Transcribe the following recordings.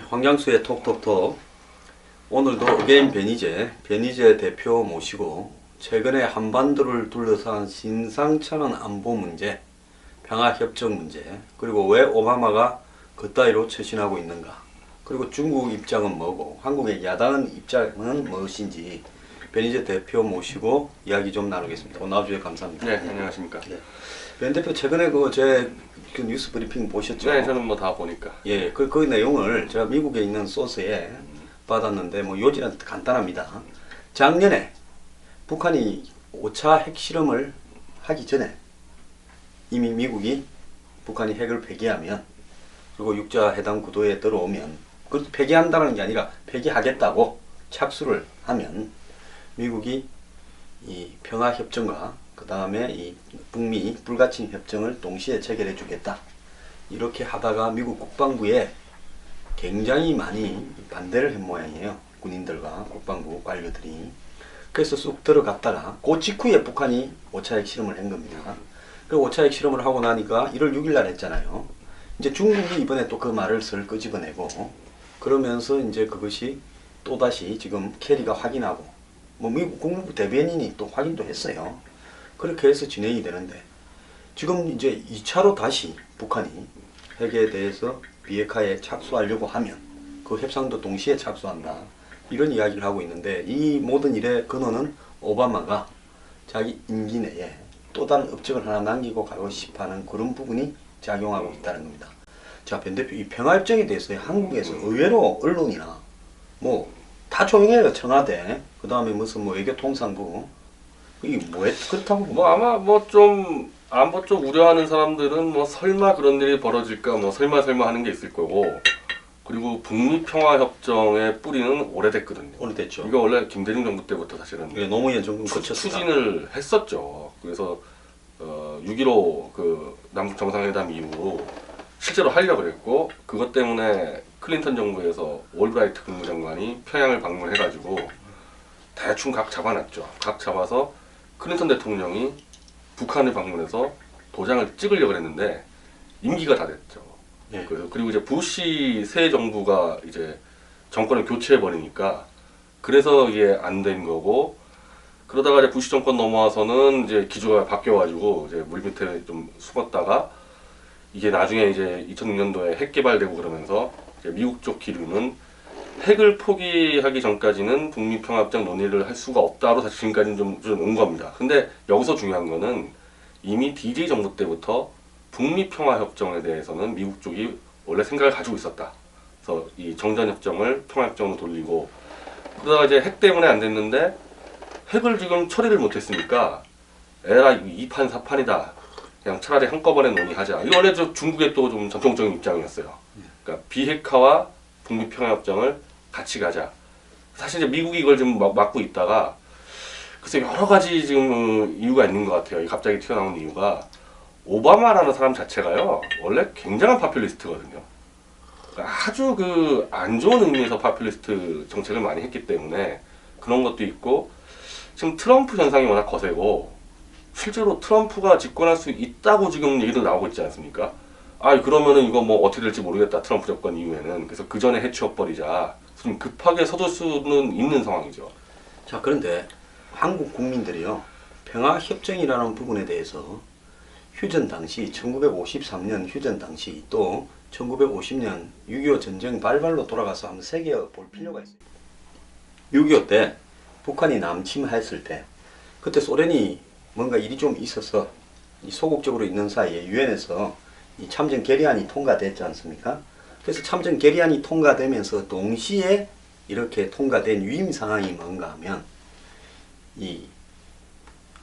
황장수의 톡톡톡. 오늘도 어게인 베니제 대표 모시고 최근에 한반도를 둘러싼 심상찮은 안보 문제, 평화협정 문제, 그리고 왜 오바마가 그따위로 처신하고 있는가, 그리고 중국 입장은 뭐고 한국의 야당은 입장은 무엇인지 베니제 대표 모시고 이야기 좀 나누겠습니다. 오늘 나와주셔서 감사합니다. 네, 안녕하십니까. 네. 변 대표 최근에 제 뉴스 브리핑 보셨죠? 네, 저는 뭐 다 보니까. 예, 그 내용을 제가 미국에 있는 소스에 받았는데 요지는 간단합니다. 작년에 북한이 5차 핵실험을 하기 전에 이미 미국이 북한이 핵을 폐기하면, 그리고 육자 해당 구도에 들어오면, 그 폐기한다는 게 아니라 폐기하겠다고 착수를 하면 미국이 이 평화협정과 그 다음에 이 북미 불가침 협정을 동시에 체결해 주겠다, 이렇게 하다가 미국 국방부에 굉장히 많이 반대를 한 모양이에요. 군인들과 국방부 관료들이. 그래서 쑥 들어갔다가 그 직후에 북한이 5차 핵실험을 한 겁니다. 그 5차 핵실험을 하고 나니까 1월 6일 날 했잖아요. 이제 중국이 이번에 또 그 말을 슬 끄집어내고, 그러면서 이제 그것이 또다시 지금 캐리가 확인하고, 미국 국무부 대변인이 또 확인도 했어요. 그렇게 해서 진행이 되는데, 지금 이제 2차로 다시 북한이 핵에 대해서 비핵화에 착수하려고 하면 그 협상도 동시에 착수한다, 이런 이야기를 하고 있는데, 이 모든 일의 근원은 오바마가 자기 임기 내에 또 다른 업적을 하나 남기고 가고 싶어하는 그런 부분이 작용하고 있다는 겁니다. 자, 변 대표, 이 평화협정에 대해서 한국에서 의외로 언론이나 다 조용해요. 청와대, 그 다음에 무슨 외교통상부, 이게 그렇다고 아마 좀 안보 쪽 우려하는 사람들은 설마 그런 일이 벌어질까 설마 하는 게 있을 거고, 그리고 북미 평화 협정의 뿌리는 오래됐거든요. 오래됐죠. 이거 원래 김대중 정부 때부터 사실은 노무현 정부 추진을 했었죠. 그래서 6.15 그 남북 정상회담 이후로 실제로 하려고 그랬고, 그것 때문에 클린턴 정부에서 올브라이트 국무장관이 평양을 방문해가지고 대충 각 잡아놨죠. 각 잡아서 클린턴 대통령이 북한을 방문해서 도장을 찍으려고 했는데 임기가 다 됐죠. 네. 그리고 이제 부시 새 정부가 이제 정권을 교체해 버리니까 그래서 이게 안 된 거고, 그러다가 이제 부시 정권 넘어와서는 이제 기조가 바뀌어가지고 이제 물 밑에 좀 숨었다가 이게 나중에 이제 2006년도에 핵 개발되고 그러면서 이제 미국 쪽 기류는 핵을 포기하기 전까지는 북미 평화협정 논의를 할 수가 없다로 사실 지금까지는 좀 온 겁니다. 근데 여기서 중요한 거는 이미 DJ 정부 때부터 북미 평화협정에 대해서는 미국 쪽이 원래 생각을 가지고 있었다. 그래서 이 정전협정을 평화협정으로 돌리고, 그러다가 이제 핵 때문에 안 됐는데 핵을 지금 처리를 못했으니까 에라 이거 2판 4판이다. 그냥 차라리 한꺼번에 논의하자. 이거 원래 중국의 또 좀 전통적인 입장이었어요. 그러니까 비핵화와 북미 평화협정을 같이 가자. 사실 이제 미국이 이걸 좀 막고 있다가, 글쎄 여러 가지 지금 이유가 있는 것 같아요. 갑자기 튀어나온 이유가, 오바마라는 사람 자체가요 원래 굉장한 파퓰리스트거든요. 그러니까 아주 안 좋은 의미에서 파퓰리스트 정책을 많이 했기 때문에 그런 것도 있고, 지금 트럼프 현상이 워낙 거세고, 실제로 트럼프가 집권할 수 있다고 지금 얘기도 나오고 있지 않습니까? 그러면은 이거 어떻게 될지 모르겠다, 트럼프 정권 이후에는. 그래서 그 전에 해치워버리자. 좀 급하게 서둘 수는 있는 상황이죠. 자, 그런데 한국 국민들이요, 평화협정이라는 부분에 대해서 휴전 당시 1953년 휴전 당시 또 1950년 6.25 전쟁 발발로 돌아가서 한번 새겨볼 필요가 있어요. 6.25 때 북한이 남침했을 때, 그때 소련이 뭔가 일이 좀 있어서 소극적으로 있는 사이에 유엔에서 이 참전 결의안이 통과됐지 않습니까? 그래서 참전 결의안이 통과되면서 동시에 이렇게 통과된 위임 상황이 뭔가 하면, 이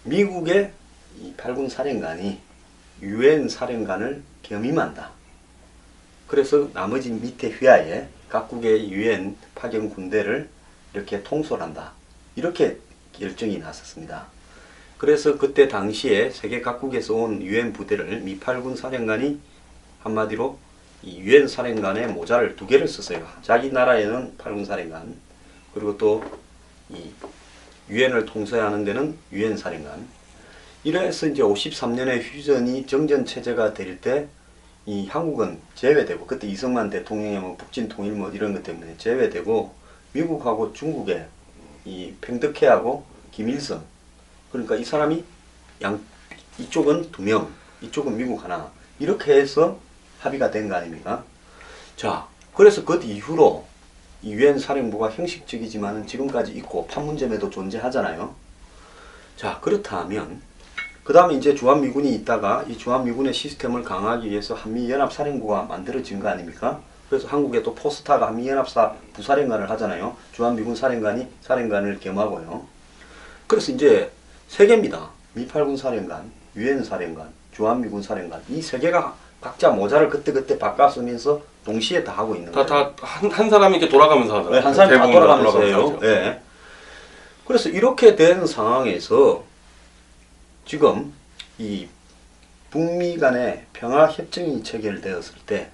미국의 이 8군 사령관이 유엔 사령관을 겸임한다. 그래서 나머지 밑에 휘하에 각국의 유엔 파견 군대를 이렇게 통솔한다, 이렇게 결정이 났었습니다. 그래서 그때 당시에 세계 각국에서 온 유엔 부대를 미 8군 사령관이 한마디로 이 유엔 사령관의 모자를 2개를 썼어요. 자기 나라에는 8군 사령관, 그리고 또 이 유엔을 통솔하는 데는 유엔 사령관. 이래서 이제 53년에 휴전이 정전 체제가 될 때 이 한국은 제외되고 그때 이승만 대통령의 뭐 북진 통일 뭐 이런 것 때문에 제외되고 미국하고 중국에 이 팽덕회하고 김일성 그러니까 이 사람이 이쪽은 2명 이쪽은 미국 하나 이렇게 해서 합의가 된 거 아닙니까? 자 그래서 그 이후로 이 유엔 사령부가 형식적이지만은 지금까지 있고 판문점에도 존재하잖아요. 자 그렇다면 그 다음에 이제 주한미군이 있다가 이 주한미군의 시스템을 강화하기 위해서 한미연합사령부가 만들어진 거 아닙니까? 그래서 한국에 또 포스타가 한미연합사 부사령관을 하잖아요. 주한미군 사령관을 겸하고요. 그래서 이제 세 개입니다. 미8군 사령관, 유엔 사령관, 주한미군 사령관 이 세 개가 각자 모자를 그때그때 바꿔 쓰면서 동시에 다 하고 있는 거예요. 한 사람이 이렇게 돌아가면서 하잖아요. 네, 한 사람이 다 대부분 돌아가면서 해요. 하죠. 네. 그래서 이렇게 된 상황에서 지금 이 북미 간의 평화 협정이 체결되었을 때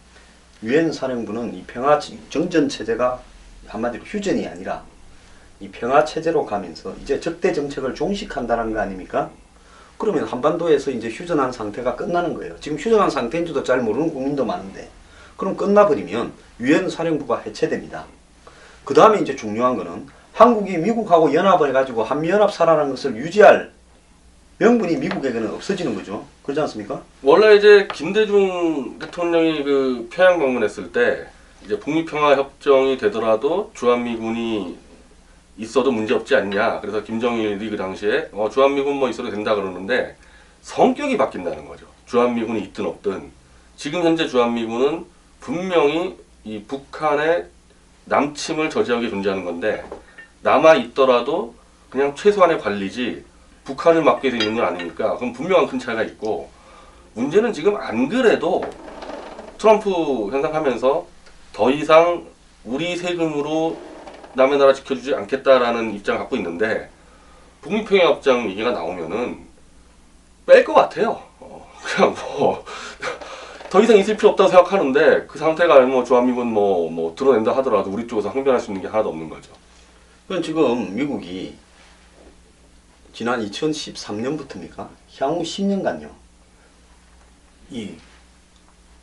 유엔 사령부는 이 평화 정전 체제가 한마디로 휴전이 아니라 이 평화 체제로 가면서 이제 적대 정책을 종식한다는 거 아닙니까? 그러면 한반도에서 이제 휴전한 상태가 끝나는 거예요. 지금 휴전한 상태인지도 잘 모르는 국민도 많은데 그럼 끝나버리면 유엔 사령부가 해체됩니다. 그 다음에 이제 중요한 거는 한국이 미국하고 연합을 해가지고 한미연합사라는 것을 유지할 명분이 미국에게는 없어지는 거죠. 그렇지 않습니까? 원래 이제 김대중 대통령이 그 평양 방문했을 때 이제 북미 평화 협정이 되더라도 주한미군이 있어도 문제 없지 않냐. 그래서 김정일이 그 당시에 주한미군 뭐 있어도 된다 그러는데 성격이 바뀐다는 거죠. 주한미군이 있든 없든 지금 현재 주한미군은 분명히 이 북한의 남침을 저지하게 존재하는 건데 남아 있더라도 그냥 최소한의 관리지 북한을 맡게 돼 있는 건 아니니까 그럼 분명한 큰 차이가 있고 문제는 지금 안 그래도 트럼프 현상하면서 더 이상 우리 세금으로 남의 나라 지켜주지 않겠다라는 입장을 갖고 있는데 북미평화협정 얘기가 나오면은 뺄 것 같아요. 그냥 뭐 더 이상 있을 필요 없다고 생각하는데 그 상태가 뭐 주한미군 뭐 드러낸다 하더라도 우리 쪽에서 항변할 수 있는 게 하나도 없는 거죠. 그럼 지금 미국이 지난 2013년부터입니까? 향후 10년간요. 이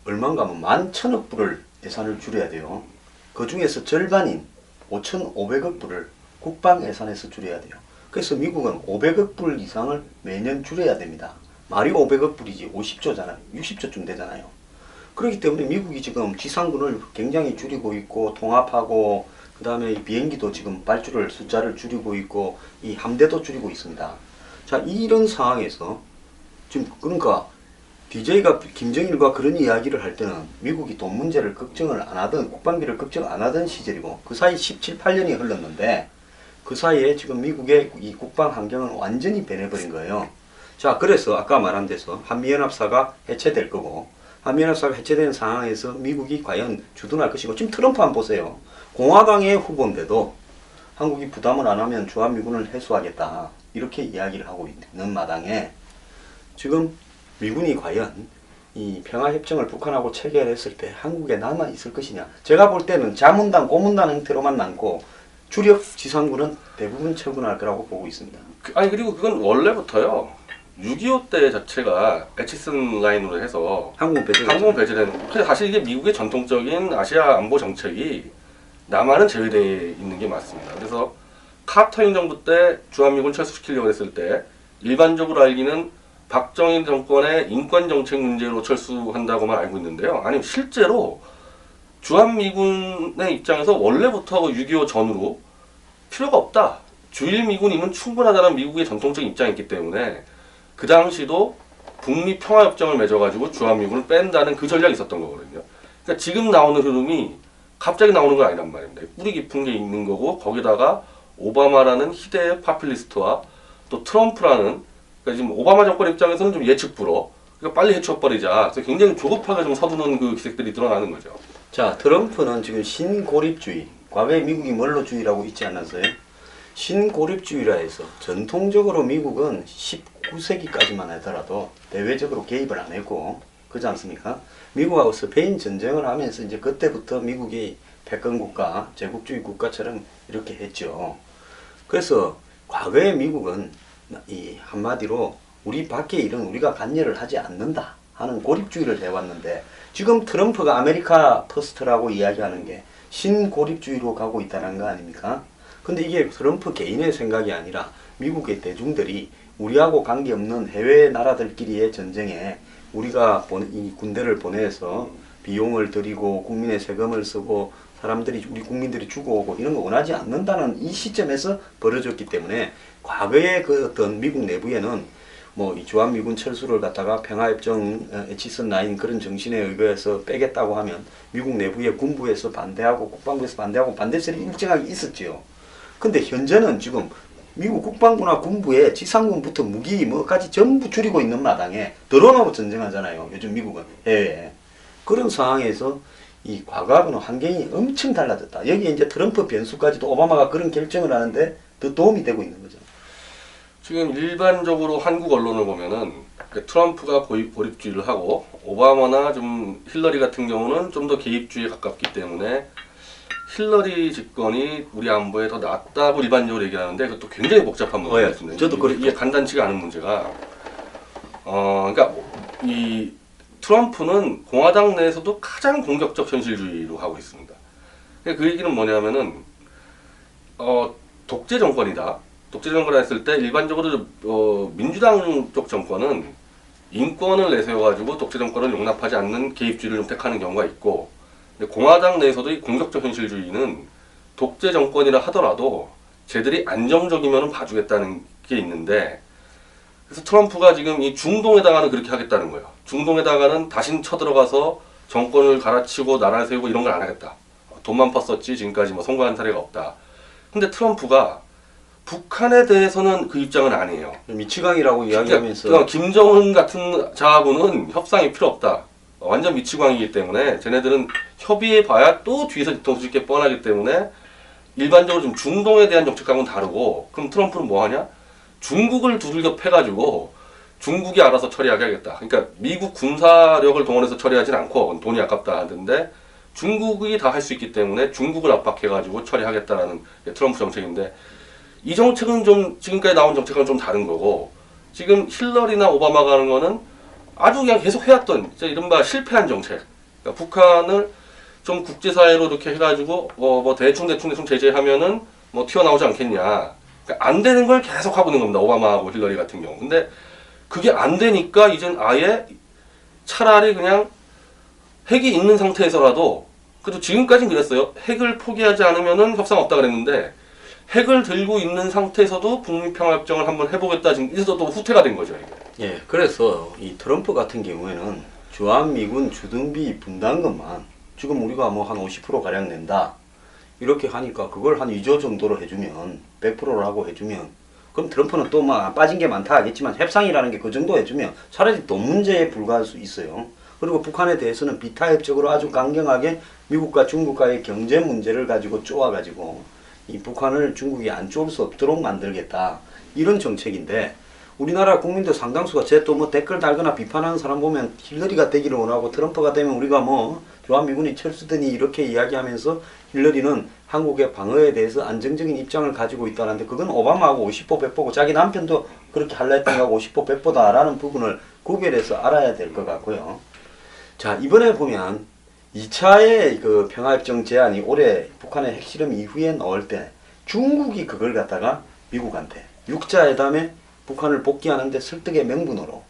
얼마인가 하면 11,000억 불을 예산을 줄여야 돼요. 그 중에서 절반인 5,500억 불을 국방 예산에서 줄여야 돼요. 그래서 미국은 500억 불 이상을 매년 줄여야 됩니다. 말이 500억 불이지 50조잖아요. 60조쯤 되잖아요. 그렇기 때문에 미국이 지금 지상군을 굉장히 줄이고 있고 통합하고 그 다음에 비행기도 지금 발주를 숫자를 줄이고 있고 이 함대도 줄이고 있습니다. 자 이런 상황에서 지금 그러니까 DJ가 김정일과 그런 이야기를 할 때는 미국이 돈 문제를 걱정을 안 하던 국방비를 걱정 안 하던 시절이고 그 사이 17, 8년이 흘렀는데 그 사이에 지금 미국의 이 국방 환경은 완전히 변해버린 거예요. 자 그래서 아까 말한 데서 한미연합사가 해체될 거고 한미연합사가 해체된 상황에서 미국이 과연 주둔할 것이고 지금 트럼프 한번 보세요. 공화당의 후보인데도 한국이 부담을 안 하면 주한미군을 해소하겠다 이렇게 이야기를 하고 있는 마당에 지금 미군이 과연 이 평화협정을 북한하고 체결했을 때 한국에 남아있을 것이냐. 제가 볼 때는 자문단, 고문단 형태로만 남고 주력 지상군은 대부분 처분할 거라고 보고 있습니다. 아니 그리고 그건 원래부터요. 6.25 때 자체가 에치슨 라인으로 해서 한국 배제되는 근데 사실 이게 미국의 전통적인 아시아 안보 정책이 남한은 제외되어 있는 게 맞습니다. 그래서 카터 행정부 때 주한미군 철수시키려고 했을 때 일반적으로 알기는 박정희 정권의 인권 정책 문제로 철수한다고만 알고 있는데요. 아니 실제로 주한미군의 입장에서 원래부터 6.25 전후로 필요가 없다. 주일미군이면 충분하다는 미국의 전통적인 입장이 있기 때문에 그 당시도 북미 평화협정을 맺어가지고 주한미군을 뺀다는 그 전략이 있었던 거거든요. 그러니까 지금 나오는 흐름이 갑자기 나오는 건 아니란 말입니다. 뿌리 깊은 게 있는 거고 거기다가 오바마라는 희대의 파퓰리스트와 또 트럼프라는 그러니까 지금 오바마 정권 입장에서는 좀 예측 불허 그러니까 빨리 해쳐버리자. 그래서 굉장히 조급하게 좀 서두는 그 기색들이 드러나는 거죠. 자 트럼프는 지금 신고립주의 과거에 미국이 뭘로주의라고 있지 않았어요? 신고립주의라 해서 전통적으로 미국은 19세기까지만 하더라도 대외적으로 개입을 안 했고 그렇지 않습니까? 미국하고 스페인 전쟁을 하면서 이제 그때부터 미국이 패권국가, 제국주의 국가처럼 이렇게 했죠. 그래서 과거에 미국은 이 한마디로 우리 밖의 일은 우리가 관여를 하지 않는다 하는 고립주의를 해왔는데 지금 트럼프가 아메리카 퍼스트라고 이야기하는 게 신고립주의로 가고 있다는 거 아닙니까? 근데 이게 트럼프 개인의 생각이 아니라 미국의 대중들이 우리하고 관계없는 해외 나라들끼리의 전쟁에 우리가 이 군대를 보내서 비용을 들이고 국민의 세금을 쓰고 사람들이 우리 국민들이 죽어오고 이런 거 원하지 않는다는 이 시점에서 벌어졌기 때문에 과거의 그 어떤 미국 내부에는 뭐 이 주한미군 철수를 갖다가 평화협정 에치슨 라인 그런 정신에 의거해서 빼겠다고 하면 미국 내부의 군부에서 반대하고 국방부에서 반대하고 반대설이 일정하게 있었지요. 근데 현재는 지금 미국 국방부나 군부에 지상군부터 무기 뭐까지 전부 줄이고 있는 마당에 드론하고 전쟁하잖아요. 요즘 미국은 해외에. 그런 상황에서 이 과거하고는 환경이 엄청 달라졌다. 여기에 이제 트럼프 변수까지도 오바마가 그런 결정을 하는데 더 도움이 되고 있는 거죠. 지금 일반적으로 한국 언론을 보면은 트럼프가 고립주의를 하고 오바마나 좀 힐러리 같은 경우는 좀 더 개입주의에 가깝기 때문에 힐러리 집권이 우리 안보에 더 낫다고 일반적으로 얘기하는데 그것도 굉장히 복잡한 문제였습니다. 저도 이게 간단치가 않은 문제가 그러니까 이 트럼프는 공화당 내에서도 가장 공격적 현실주의로 하고 있습니다. 그 얘기는 뭐냐면은 독재 정권이다. 독재 정권을 했을 때 일반적으로 민주당 쪽 정권은 인권을 내세워가지고 독재 정권을 용납하지 않는 개입주의를 좀 택하는 경우가 있고, 근데 공화당 내에서도 이 공격적 현실주의는 독재 정권이라 하더라도 쟤들이 안정적이면 봐주겠다는 게 있는데, 그래서 트럼프가 지금 이 중동에다가는 그렇게 하겠다는 거예요. 중동에다가는 다신 쳐들어가서 정권을 갈아치고 나라를 세우고 이런 걸 안 하겠다. 돈만 팠었지 지금까지 뭐 성공한 사례가 없다. 근데 트럼프가 북한에 대해서는 그 입장은 아니에요. 미치광이라고 이야기하면서 그러니까 김정은 같은 자하고는 협상이 필요 없다. 완전 미치광이기 때문에 쟤네들은 협의해 봐야 또 뒤에서 뒤통수 게 뻔하기 때문에 일반적으로 좀 중동에 대한 정책하고는 다르고, 그럼 트럼프는 뭐 하냐? 중국을 두들겨 패가지고 중국이 알아서 처리하게 하겠다. 그러니까 미국 군사력을 동원해서 처리하진 않고 돈이 아깝다 하던데 중국이 다 할 수 있기 때문에 중국을 압박해가지고 처리하겠다라는 트럼프 정책인데, 이 정책은 좀 지금까지 나온 정책과는 좀 다른 거고, 지금 힐러리나 오바마가 하는 거는 아주 그냥 계속 해왔던 이른바 실패한 정책. 그러니까 북한을 좀 국제사회로 이렇게 해가지고 뭐 대충 제재하면은 뭐 튀어나오지 않겠냐. 그러니까 안 되는 걸 계속 하고 있는 겁니다. 오바마하고 힐러리 같은 경우. 근데 그게 안 되니까 이젠 아예 차라리 그냥 핵이 있는 상태에서라도, 그래도 지금까지는 그랬어요. 핵을 포기하지 않으면은 협상 없다 그랬는데 핵을 들고 있는 상태에서도 북미평화협정을 한번 해보겠다 지금 이래서 또 후퇴가 된 거죠. 이게. 예, 그래서 이 트럼프 같은 경우에는 주한미군 주둔비 분담금만 지금 우리가 뭐 한 50% 가량 낸다 이렇게 하니까 그걸 한 2조 정도로 해주면 100%라고 해주면, 그럼 트럼프는 또 막 빠진 게 많다 하겠지만 협상이라는 게 그 정도 해주면 차라리 돈 문제에 불과할 수 있어요. 그리고 북한에 대해서는 비타협적으로 아주 강경하게 미국과 중국과의 경제 문제를 가지고 쪼아가지고 이 북한을 중국이 안 쪼을 수 없도록 만들겠다, 이런 정책인데, 우리나라 국민들 상당수가 제 또 뭐 댓글 달거나 비판하는 사람 보면 힐러리가 되기를 원하고 트럼프가 되면 우리가 뭐 주한미군이 철수더니 이렇게 이야기하면서 힐러리는 한국의 방어에 대해서 안정적인 입장을 가지고 있다는데, 그건 오바마하고 50보 100보고 자기 남편도 그렇게 할라 했던 거하고 50보 100보다라는 부분을 구별해서 알아야 될 것 같고요. 자, 이번에 보면 2차의 그 평화협정 제안이 올해 북한의 핵실험 이후에 나올 때 중국이 그걸 갖다가 미국한테 6자회담에 북한을 복귀하는데 설득의 명분으로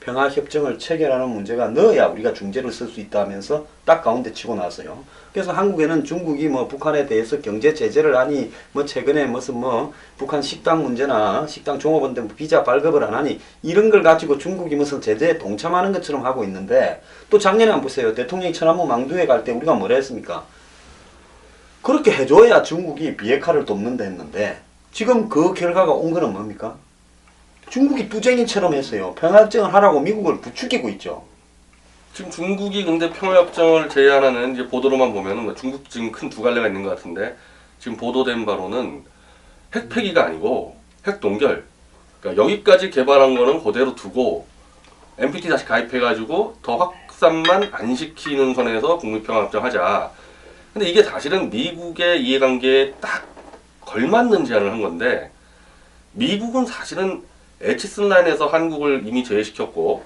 평화협정을 체결하는 문제가 넣어야 우리가 중재를 쓸 수 있다 하면서 딱 가운데 치고 나왔어요. 그래서 한국에는 중국이 뭐 북한에 대해서 경제 제재를 하니, 뭐 최근에 무슨 뭐 북한 식당 문제나 식당 종업원들 비자 발급을 안 하니 이런 걸 가지고 중국이 무슨 제재에 동참하는 것처럼 하고 있는데, 또 작년에 한번 보세요. 대통령이 천안문 망두에 갈 때 우리가 뭐라 했습니까? 그렇게 해줘야 중국이 비핵화를 돕는다 했는데, 지금 그 결과가 온 거는 뭡니까? 중국이 뚜쟁이처럼 했어요. 평화협정을 하라고 미국을 부추기고 있죠. 지금 중국이 근데 평화협정을 제안하는 이제 보도로만 보면은 중국 지금 큰 두 갈래가 있는 것 같은데, 지금 보도된 바로는 핵 폐기가 아니고 핵 동결. 그러니까 여기까지 개발한 거는 그대로 두고 NPT 다시 가입해가지고 더 확산만 안 시키는 선에서 북미평화협정 하자. 근데 이게 사실은 미국의 이해관계에 딱 걸맞는 제안을 한 건데, 미국은 사실은 에치슨 라인에서 한국을 이미 제외시켰고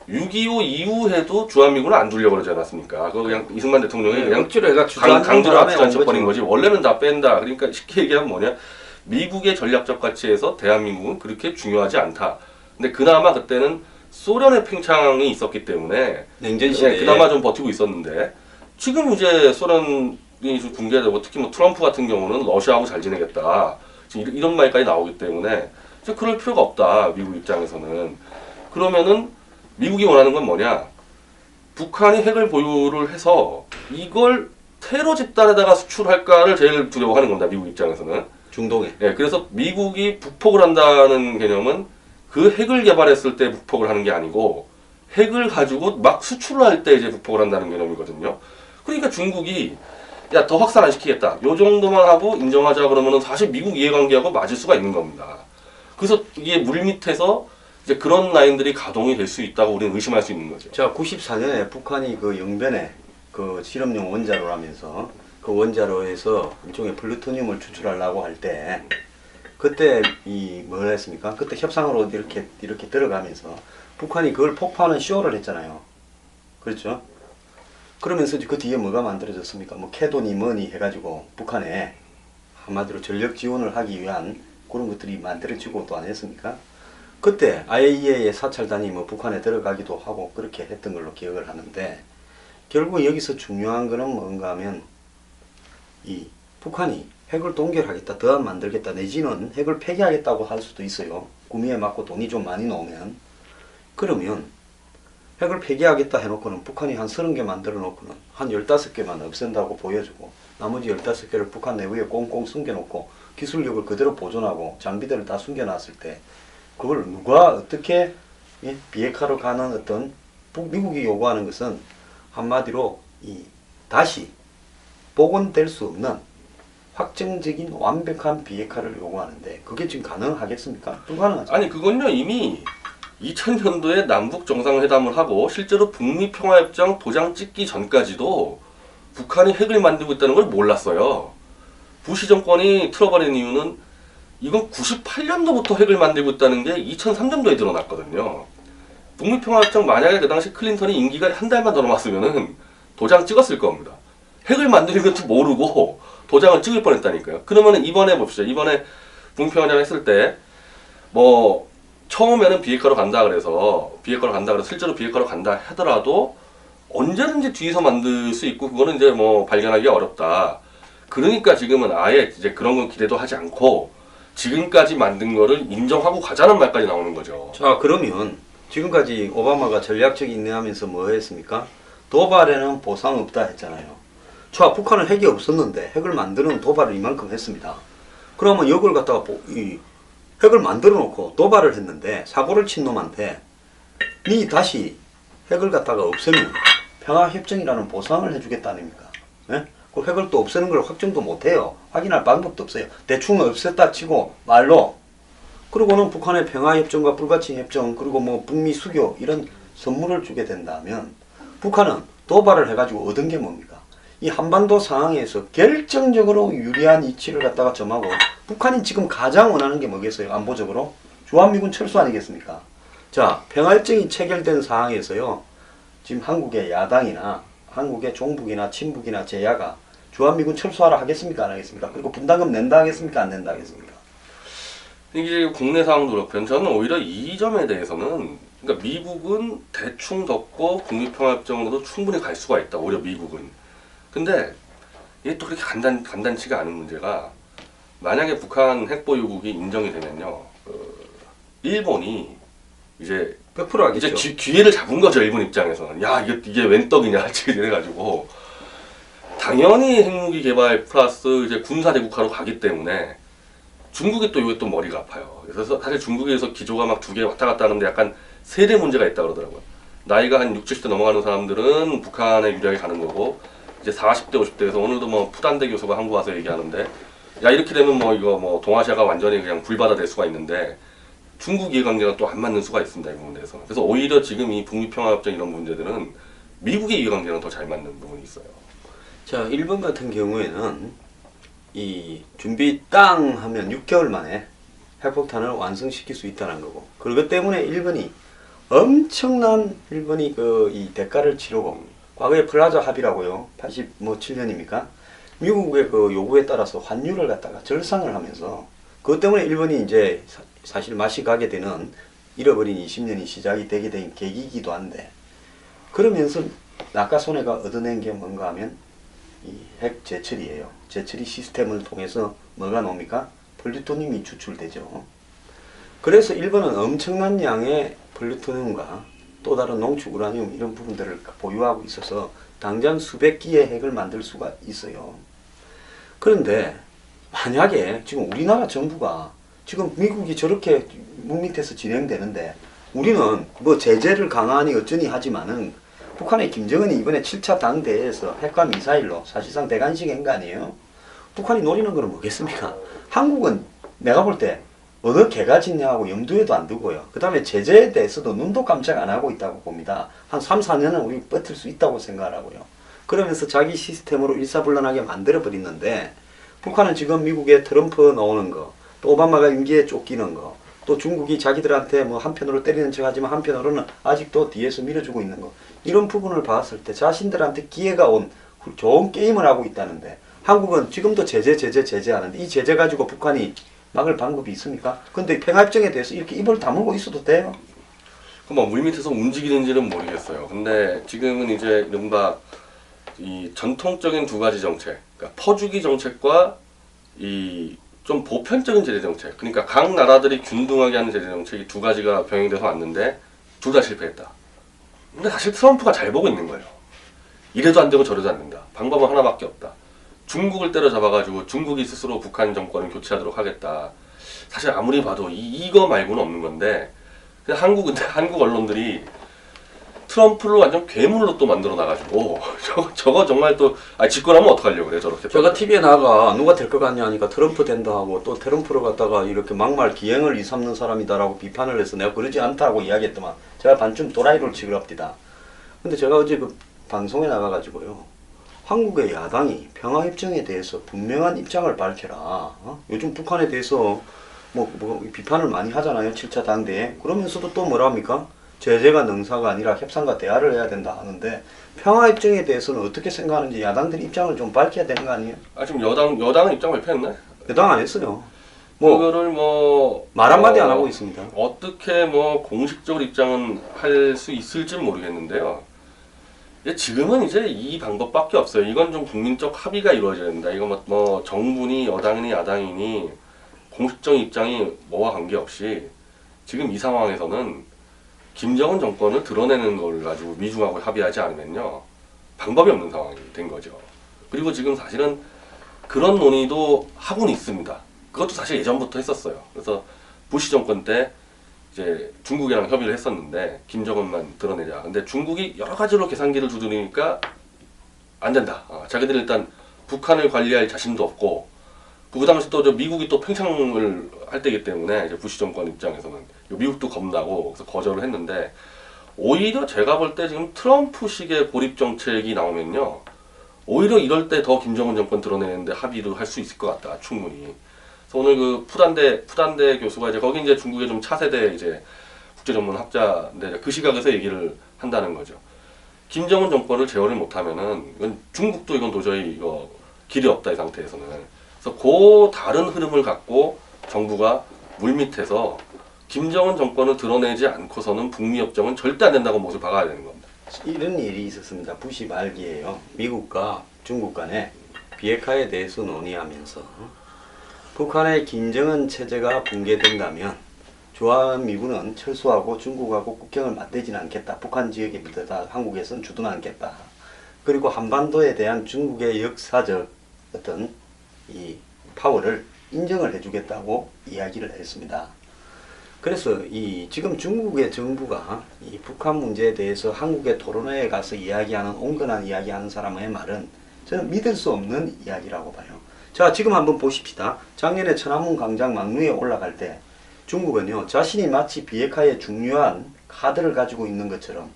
6.25 이후에도 주한미군을 안 두려고 그러지 않았습니까? 그거 그냥 이승만 대통령이 그냥 억지로 해가 강제로 앞주장쳐버린 거지. 원래는 다 뺀다. 그러니까 쉽게 얘기하면 뭐냐? 미국의 전략적 가치에서 대한민국은 그렇게 중요하지 않다. 근데 그나마 그때는 소련의 팽창이 있었기 때문에 냉전 시대에 그나마 좀 버티고 있었는데 지금 이제 소련이 좀 붕괴되고 특히 뭐 트럼프 같은 경우는 러시아하고 잘 지내겠다. 지금 이런 말까지 나오기 때문에 이제 그럴 필요가 없다. 미국 입장에서는. 그러면은 미국이 원하는 건 뭐냐? 북한이 핵을 보유를 해서 이걸 테러 집단에다가 수출할까를 제일 두려워하는 겁니다. 미국 입장에서는. 중동에. 예, 그래서 미국이 북폭을 한다는 개념은 그 핵을 개발했을 때 북폭을 하는 게 아니고 핵을 가지고 막 수출을 할 때 이제 북폭을 한다는 개념이거든요. 그러니까 중국이 야, 더 확산 안 시키겠다. 요 정도만 하고 인정하자 그러면은 사실 미국 이해관계하고 맞을 수가 있는 겁니다. 그래서 이게 물밑에서 이제 그런 라인들이 가동이 될 수 있다고 우리는 의심할 수 있는 거죠. 자, 94년에 북한이 그 영변에 그 실험용 원자로라면서 그 원자로에서 일종의 플루토늄을 추출하려고 할 때 그때 뭘 했습니까? 그때 협상으로 이렇게 들어가면서 북한이 그걸 폭파하는 쇼를 했잖아요. 그렇죠? 그러면서 그 뒤에 뭐가 만들어졌습니까? 뭐 캐도니 뭐니 해가지고 북한에 한마디로 전력 지원을 하기 위한 그런 것들이 만들어지고 또 안 했습니까? 그때 IAEA의 사찰단이 뭐 북한에 들어가기도 하고 그렇게 했던 걸로 기억을 하는데 결국 여기서 중요한 거는 뭔가 하면 이 북한이 핵을 동결하겠다, 더 안 만들겠다, 내지는 핵을 폐기하겠다고 할 수도 있어요. 구미에 맞고 돈이 좀 많이 나오면. 그러면 핵을 폐기하겠다 해놓고는 북한이 한 30개 만들어 놓고는 한 15개만 없앤다고 보여주고 나머지 15개를 북한 내부에 꽁꽁 숨겨놓고 기술력을 그대로 보존하고 장비들을 다 숨겨놨을 때 그걸 누가 어떻게 비핵화로 가는 어떤 미국이 요구하는 것은 한마디로 다시 복원될 수 없는 확정적인 완벽한 비핵화를 요구하는데 그게 지금 가능하겠습니까? 불가능하죠. 아니 그건요 이미 2000년도에 남북 정상회담을 하고 실제로 북미평화협정 도장 찍기 전까지도 북한이 핵을 만들고 있다는 걸 몰랐어요. 부시 정권이 틀어버린 이유는 이건 98년도부터 핵을 만들고 있다는 게 2003년도에 드러났거든요. 북미평화협정 만약에 그 당시 클린턴이 임기가 한 달만 더 남았으면은 도장 찍었을 겁니다. 핵을 만드는 것도 모르고 도장을 찍을 뻔했다니까요. 그러면은 이번에 봅시다. 이번에 북미평화협정 했을 때 뭐 처음에는 비핵화로 간다 그래서 실제로 비핵화로 간다 하더라도 언제든지 뒤에서 만들 수 있고 그거는 이제 뭐 발견하기 어렵다. 그러니까 지금은 아예 이제 그런 건 기대도 하지 않고 지금까지 만든 거를 인정하고 가자는 말까지 나오는 거죠. 자, 그러면 지금까지 오바마가 전략적 인내하면서 뭐 했습니까? 도발에는 보상 없다 했잖아요. 자, 북한은 핵이 없었는데 핵을 만드는 도발을 이만큼 했습니다. 그러면 이걸 갖다가 핵을 만들어 놓고 도발을 했는데 사고를 친 놈한테 니 다시 핵을 갖다가 없애면 평화협정이라는 보상을 해주겠다 아닙니까? 예? 그 핵을 또 없애는 걸 확정도 못해요. 확인할 방법도 없어요. 대충 없앴다 치고 말로. 그리고는 북한의 평화협정과 불가침 협정 그리고 뭐 북미 수교 이런 선물을 주게 된다면 북한은 도발을 해가지고 얻은 게 뭡니까? 이 한반도 상황에서 결정적으로 유리한 이치를 갖다가 점하고 북한이 지금 가장 원하는 게 뭐겠어요? 안보적으로? 주한미군 철수 아니겠습니까? 자, 평화협정이 체결된 상황에서요. 지금 한국의 야당이나 한국의 종북이나 친북이나 제야가 주한미군 철수하라 하겠습니까? 안 하겠습니까? 그리고 분담금 낸다 하겠습니까? 안 낸다 하겠습니까? 이게 국내 상황도 그렇고요. 저는 오히려 이 점에 대해서는 그러니까 미국은 대충 덮고 북미평화협정으로도 충분히 갈 수가 있다. 오히려 미국은. 근데 이게 또 그렇게 간단치가 않은 문제가 만약에 북한 핵보유국이 인정이 되면요. 일본이 이제 100% 하겠죠. 이제 기회를 잡은 거죠. 일본 입장에서는. 야, 이게 웬 떡이냐. 이래가지고 당연히 핵무기 개발 플러스 이제 군사 대국화로 가기 때문에 중국이 또 이게 또 머리가 아파요. 그래서 사실 중국에서 기조가 막 2개 왔다 갔다 하는데 약간 세대 문제가 있다 그러더라고요. 나이가 한 60, 70대 넘어가는 사람들은 북한에 유리하게 가는 거고 이제 40대, 50대에서 오늘도 뭐 푸단대 교수가 한국 와서 얘기하는데 야 이렇게 되면 뭐 이거 뭐 동아시아가 완전히 그냥 불바다 될 수가 있는데 중국 이해관계가 또 안 맞는 수가 있습니다. 이 부분에서. 그래서 오히려 지금 이 북미평화협정 이런 문제들은 미국의 이해관계랑 더 잘 맞는 부분이 있어요. 자, 일본 같은 경우에는 이 준비 땅 하면 6개월 만에 핵폭탄을 완성시킬 수 있다는 거고 그것 때문에 일본이 엄청난 일본이 이 대가를 치르고 과거에 플라자 합의라고요. 87년입니까? 미국의 그 요구에 따라서 환율을 갖다가 절상을 하면서 그것 때문에 일본이 이제 사실 맛이 가게 되는 잃어버린 20년이 시작이 되게 된 계기이기도 한데 그러면서 낙하손해가 얻어낸 게 뭔가 하면 이 핵 재처리예요. 재처리 시스템을 통해서 뭐가 나옵니까? 플루토늄이 추출되죠. 그래서 일본은 엄청난 양의 플루토늄과 또 다른 농축 우라늄 이런 부분들을 보유하고 있어서 당장 수백 기의 핵을 만들 수가 있어요. 그런데 만약에 지금 우리나라 정부가 지금 미국이 저렇게 물밑에서 진행되는데 우리는 뭐 제재를 강화하니 어쩌니 하지만은 북한의 김정은이 이번에 7차 당대회에서 핵과 미사일로 사실상 대관식 한 거 아니에요? 북한이 노리는 거는 뭐겠습니까? 한국은 내가 볼 때 어느 개가 짓냐하고 염두에도 안 두고요. 그 다음에 제재에 대해서도 눈도 깜짝 안 하고 있다고 봅니다. 한 3, 4년은 우리 버틸 수 있다고 생각하고요. 그러면서 자기 시스템으로 일사불란하게 만들어 버리는데 북한은 지금 미국에 트럼프 나오는 거, 또 오바마가 임기에 쫓기는 거, 또 중국이 자기들한테 뭐 한편으로 때리는 척 하지만 한편으로는 아직도 뒤에서 밀어주고 있는 거, 이런 부분을 봤을 때 자신들한테 기회가 온 좋은 게임을 하고 있다는데 한국은 지금도 제재하는데 이 제재 가지고 북한이 막을 방법이 있습니까? 근데 평화협정에 대해서 이렇게 입을 다물고 있어도 돼요? 뭐 물밑에서 움직이는지는 모르겠어요. 근데 지금은 이제 이른바 이 전통적인 두 가지 정책, 그러니까 퍼주기 정책과 이 좀 보편적인 제재 정책, 그러니까 각 나라들이 균등하게 하는 제재 정책이 두 가지가 병행돼서 왔는데 둘 다 실패했다. 근데 사실 트럼프가 잘 보고 있는 거예요. 이래도 안 되고 저래도 안 된다. 방법은 하나밖에 없다. 중국을 때려잡아가지고 중국이 스스로 북한 정권을 교체하도록 하겠다. 사실 아무리 봐도 이거 말고는 없는 건데 그냥 한국 언론들이 트럼프를 완전 괴물로 또 만들어 놔가지고 저거 정말 또 집권하면 어떡하려고 그래 저렇게. 제가 TV에 나가 누가 될 것 같냐 하니까 트럼프 된다 하고 또 트럼프를 갖다가 이렇게 막말 기행을 이삼는 사람이다라고 비판을 해서 내가 그러지 않다고 이야기했더만 제가 반쯤 도라이를 치그럽디다. 근데 제가 어제 그 방송에 나가가지고요. 한국의 야당이 평화협정에 대해서 분명한 입장을 밝혀라. 요즘 북한에 대해서 뭐 비판을 많이 하잖아요. 7차 당대에. 그러면서도 또 뭐라 합니까? 제재가 능사가 아니라 협상과 대화를 해야 된다 하는데 평화협정에 대해서는 어떻게 생각하는지 야당들이 입장을 좀 밝혀야 되는 거 아니에요? 지금 여당은 입장 발표했네? 여당 안 했어요. 그거를 말 한마디 안 하고 있습니다. 어떻게 공식적으로 입장은 할 수 있을지 모르겠는데요. 지금은 이제 이 방법밖에 없어요. 이건 좀 국민적 합의가 이루어져야 된다. 이거 뭐 정부니 여당이니 야당이니 공식적 입장이 뭐와 관계없이 지금 이 상황에서는 김정은 정권을 드러내는 걸 가지고 미중하고 합의하지 않으면요 방법이 없는 상황이 된 거죠. 그리고 지금 사실은 그런 논의도 하고는 있습니다. 그것도 사실 예전부터 했었어요. 그래서 부시 정권 때 이제 중국이랑 협의를 했었는데 김정은만 드러내자. 근데 중국이 여러 가지로 계산기를 두드리니까 안 된다. 자기들이 일단 북한을 관리할 자신도 없고 그 당시 또 미국이 또 팽창을 할 때이기 때문에 이제 부시 정권 입장에서는 미국도 겁나고 그래서 거절을 했는데 오히려 제가 볼 때 지금 트럼프식의 고립 정책이 나오면요 오히려 이럴 때 더 김정은 정권 드러내는데 합의를 할 수 있을 것 같다 충분히. 그래서 오늘 그 푸단대 교수가 이제 거기 이제 중국의 좀 차세대 이제 국제 전문 학자인데 그 시각에서 얘기를 한다는 거죠. 김정은 정권을 제어를 못하면은 이건 중국도 이건 도저히 이거 길이 없다 이 상태에서는. 그래서 그 다른 흐름을 갖고 정부가 물밑에서 김정은 정권을 드러내지 않고서는 북미 협정은 절대 안 된다고 못을 박아야 되는 겁니다. 이런 일이 있었습니다. 부시 말기에요. 미국과 중국 간에 비핵화에 대해서 논의하면서 북한의 김정은 체제가 붕괴된다면 조한 미군은 철수하고 중국하고 국경을 맞대지는 않겠다. 북한 지역에 물들다 한국에서는 주둔 않겠다. 그리고 한반도에 대한 중국의 역사적 어떤 이 파워를 인정을 해주겠다고 이야기를 했습니다. 그래서 지금 중국의 정부가 이 북한 문제에 대해서 한국의 토론회에 가서 이야기하는 온건한 이야기하는 사람의 말은 저는 믿을 수 없는 이야기라고 봐요. 자, 지금 한번 보십시다. 작년에 천안문 광장 막루에 올라갈 때 중국은요 자신이 마치 비핵화의 중요한 카드를 가지고 있는 것처럼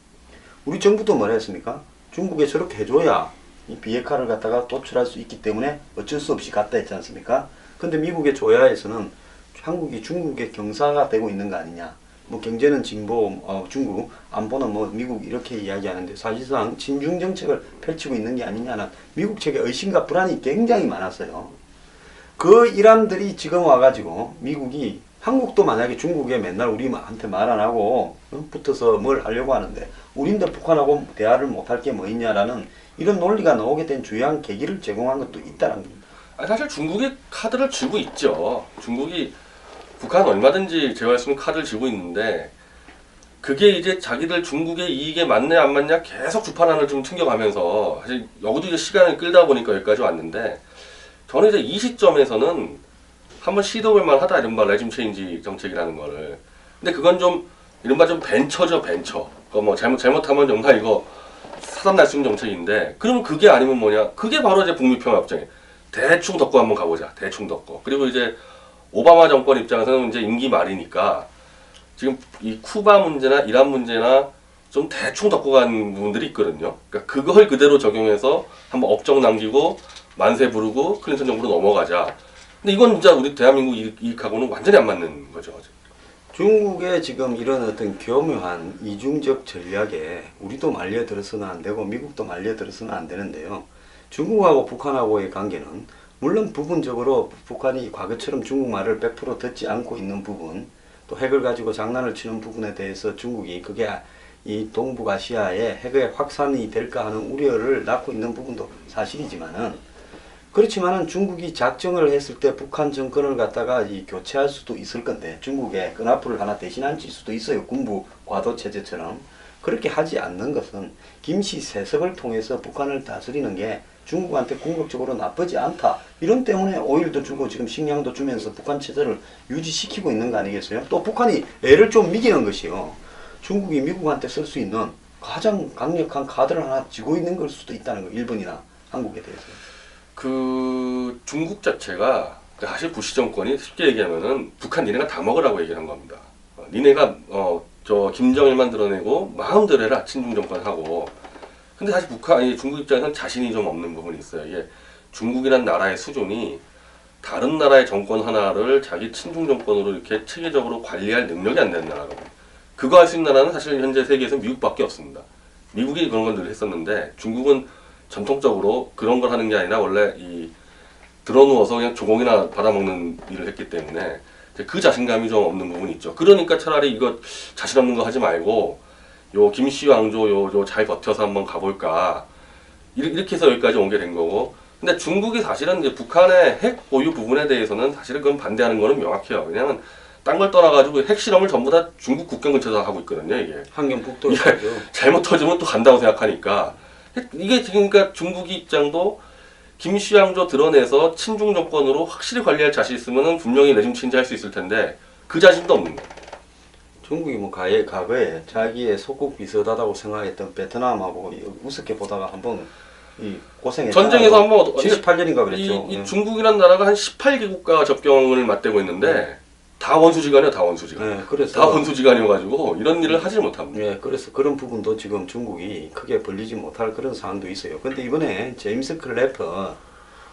우리 정부도 뭐라 했습니까? 중국에 저렇게 해줘야 이 비핵화를 갖다가 도출할 수 있기 때문에 어쩔 수 없이 갔다 했지 않습니까? 근데 미국의 조야에서는 한국이 중국의 경사가 되고 있는 거 아니냐 뭐 경제는 진보, 중국, 안보는 뭐 미국 이렇게 이야기하는데 사실상 친중 정책을 펼치고 있는 게 아니냐는 미국 측의 의심과 불안이 굉장히 많았어요. 그 일환들이 지금 와가지고 미국이 한국도 만약에 중국에 맨날 우리한테 말 안 하고 붙어서 뭘 하려고 하는데 우린데 북한하고 대화를 못할 게 뭐 있냐라는 이런 논리가 나오게 된 주요한 계기를 제공한 것도 있다는 겁니다. 아니, 사실 중국이 카드를 쥐고 있죠. 중국이 북한 얼마든지 제어할 수 있는 카드를 쥐고 있는데 그게 이제 자기들 중국의 이익에 맞네 안 맞냐 계속 주판안을 좀 챙겨가면서 사실 여기도 이제 시간을 끌다 보니까 여기까지 왔는데 저는 이제 이 시점에서는 한번 시도해볼 하다 이른바 레짐 체인지 정책이라는 거를. 근데 그건 좀 이른바 좀 벤처죠, 벤처. 그거 뭐 잘못하면 정말 이거 사단 날 수 있는 정책인데 그러면 그게 아니면 뭐냐? 그게 바로 이제 북미 평화협정이에요. 대충 덮고 한번 가보자. 대충 덮고. 그리고 이제 오바마 정권 입장에서는 이제 임기 말이니까 지금 이 쿠바 문제나 이란 문제나 좀 대충 덮고 간 부분들이 있거든요. 그러니까 그걸 그대로 적용해서 한번 업적 남기고 만세 부르고 클린턴 정부로 넘어가자. 근데 이건 진짜 우리 대한민국 이익하고는 완전히 안 맞는 거죠. 중국의 지금 이런 어떤 교묘한 이중적 전략에 우리도 말려들어서는 안 되고 미국도 말려들어서는 안 되는데요. 중국하고 북한하고의 관계는 물론 부분적으로 북한이 과거처럼 중국말을 100% 듣지 않고 있는 부분, 또 핵을 가지고 장난을 치는 부분에 대해서 중국이 그게 이 동북아시아의 핵의 확산이 될까 하는 우려를 낳고 있는 부분도 사실이지만은 그렇지만은 중국이 작정을 했을 때 북한 정권을 갖다가 교체할 수도 있을 건데 중국의 끈앞을 하나 대신 앉힐 수도 있어요. 군부 과도 체제처럼. 그렇게 하지 않는 것은 김씨 세습을 통해서 북한을 다스리는 게 중국한테 궁극적으로 나쁘지 않다. 이런 때문에 오일도 주고 지금 식량도 주면서 북한 체제를 유지시키고 있는 거 아니겠어요? 또 북한이 애를 좀 미기는 것이요. 중국이 미국한테 쓸 수 있는 가장 강력한 카드를 하나 쥐고 있는 걸 수도 있다는 거. 일본이나 한국에 대해서. 그 중국 자체가 사실 부시 정권이 쉽게 얘기하면은 북한 니네가 다 먹으라고 얘기한 겁니다. 니네가 저 김정일만 드러내고 마음대로 해라 친중 정권 하고. 근데 사실 중국 입장에서는 자신이 좀 없는 부분이 있어요. 이게 중국이란 나라의 수준이 다른 나라의 정권 하나를 자기 친중 정권으로 이렇게 체계적으로 관리할 능력이 안 되는 나라거든요. 그거 할 수 있는 나라는 사실 현재 세계에서 미국밖에 없습니다. 미국이 그런 걸 늘 했었는데 중국은 전통적으로 그런 걸 하는 게 아니라 원래 이 들어누워서 그냥 조공이나 받아먹는 일을 했기 때문에 그 자신감이 좀 없는 부분이 있죠. 그러니까 차라리 이거 자신 없는 거 하지 말고 요 김씨 왕조 요 잘 버텨서 한번 가볼까 이렇게 해서 여기까지 오게 된 거고. 근데 중국이 사실은 이제 북한의 핵 보유 부분에 대해서는 사실은 그건 반대하는 거는 명확해요. 왜냐하면 딴 걸 떠나가지고 핵 실험을 전부 다 중국 국경 근처에서 하고 있거든요. 이게 한경북도 잘못 터지면 또 간다고 생각하니까. 이게 지금 그러니까 중국의 입장도 김씨 왕조 드러내서 친중 정권으로 확실히 관리할 자신 있으면은 분명히 레짐 체인지 할 수 있을 텐데 그 자신도 없는 거예요. 중국이 뭐 과거에 자기의 소국 비슷하다고 생각했던 베트남하고 우습게 보다가 한번 고생했잖아요. 전쟁에서 한번 78년인가 그랬죠. 이 중국이란 나라가 한 18개국가 접경을 맞대고 있는데 다 원수지간이야, 다 원수지간. 네, 그래서 다 원수지간이어가지고 이런 일을 하지 못합니다. 네, 그래서 그런 부분도 지금 중국이 크게 벌리지 못할 그런 상황도 있어요. 근데 이번에 제임스 클래퍼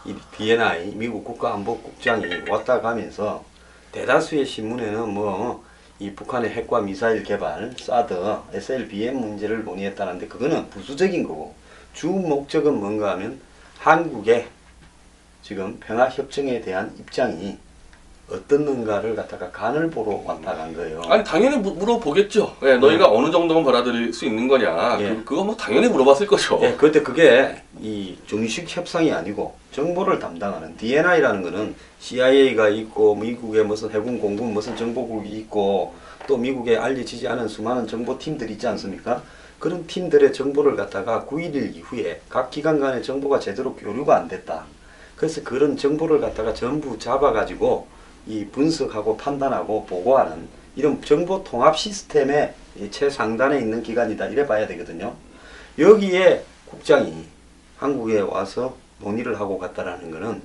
이 BNI 미국 국가안보국장이 왔다 가면서 대다수의 신문에는 뭐 이 북한의 핵과 미사일 개발, 사드, SLBM 문제를 논의했다는데 그거는 부수적인 거고 주 목적은 뭔가 하면 한국의 지금 평화협정에 대한 입장이 어떻는가를 갖다가 간을 보러 왔다 간 거예요. 아니 당연히 물어보겠죠. 예, 너희가 어느 정도면 받아들일 수 있는 거냐. 예. 그거 뭐 당연히 물어봤을 거죠. 예, 근데 그게 이 정식 협상이 아니고 정보를 담당하는 DNI라는 거는 CIA가 있고 미국의 무슨 해군 공군 무슨 정보국이 있고 또 미국에 알려지지 않은 수많은 정보팀들이 있지 않습니까? 그런 팀들의 정보를 갖다가 9.11 이후에 각 기관 간의 정보가 제대로 교류가 안 됐다. 그래서 그런 정보를 갖다가 전부 잡아가지고 이 분석하고 판단하고 보고하는 이런 정보 통합 시스템의 최상단에 있는 기관이다 이래 봐야 되거든요. 여기에 국장이 한국에 와서 논의를 하고 갔다라는 것은